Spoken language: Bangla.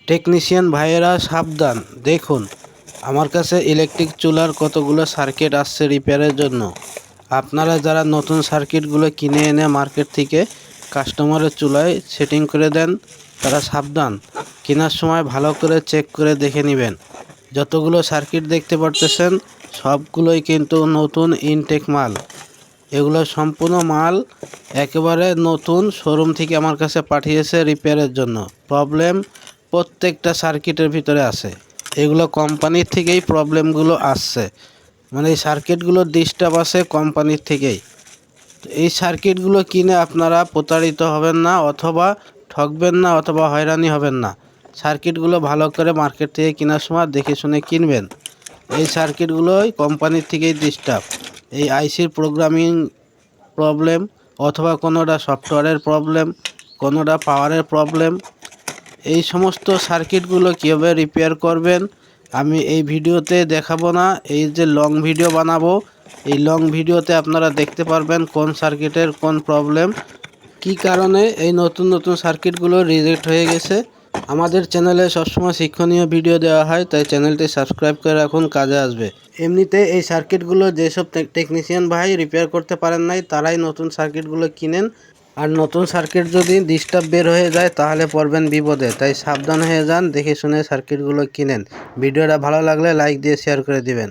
টেকনিশিয়ান ভাইয়েরা সাবধান, দেখুন আমার কাছে ইলেকট্রিক চুলার কতগুলো সার্কিট আসছে রিপেয়ারের জন্য। আপনারা যারা নতুন সার্কিটগুলো কিনে এনে মার্কেট থেকে কাস্টমারের চুলায় সেটিং করে দেন, তারা সাবধান, কেনার সময় ভালো করে চেক করে দেখে নেবেন। যতগুলো সার্কিট দেখতে পারতেছেন সবগুলোই কিন্তু নতুন ইনটেক মাল। এগুলো সম্পূর্ণ মাল একেবারে নতুন শোরুম থেকে আমার কাছে পাঠিয়েছে রিপেয়ারের জন্য। প্রবলেম প্রত্যেকটা সার্কিটের ভিতরে আছে। এগুলো কোম্পানির থেকেই প্রবলেমগুলো আসছে, মানে এই সার্কিটগুলোর ডিস্টার্ব আছে কোম্পানির থেকেই। এই সার্কিটগুলো কিনে আপনারা প্রতারিত হবেন না, অথবা ঠকবেন না, অথবা হয়রানি হবেন না। সার্কিটগুলো ভালো করে মার্কেট থেকে কেনার সময় দেখে শুনে কিনবেন। এই সার্কিটগুলোই কোম্পানির থেকেই ডিস্টার্ব। এই আইসির প্রোগ্রামিং প্রবলেম, অথবা কোনোটা সফটওয়্যারের প্রবলেম, কোনোটা পাওয়ারের প্রবলেম। এই সমস্ত সার্কিটগুলো কীভাবে রিপেয়ার করবেন আমি এই ভিডিওতে দেখাবো না। এই যে লং ভিডিও বানাবো, এই লং ভিডিওতে আপনারা দেখতে পারবেন কোন সার্কিটের কোন প্রবলেম, কি কারণে এই নতুন নতুন সার্কিটগুলো রিজেক্ট হয়ে গেছে। আমাদের চ্যানেলে সবসময় শিক্ষণীয় ভিডিও দেওয়া হয়, তাই চ্যানেলটি সাবস্ক্রাইব করে রাখুন, কাজে আসবে। এমনিতে এই সার্কিটগুলো যেসব টেকনিশিয়ান ভাই রিপেয়ার করতে পারেন নাই তারাই নতুন সার্কিটগুলো কিনেন। আর নতুন সার্কিট যদি ডিস্টার্ব বের হয়ে যায় তাহলে পড়বেন বিপদে, তাই সাবধান হয়ে যান, দেখে শুনে সার্কিটগুলো কিনেন। ভিডিওটা ভালো লাগলে লাইক দিয়ে শেয়ার করে দিবেন।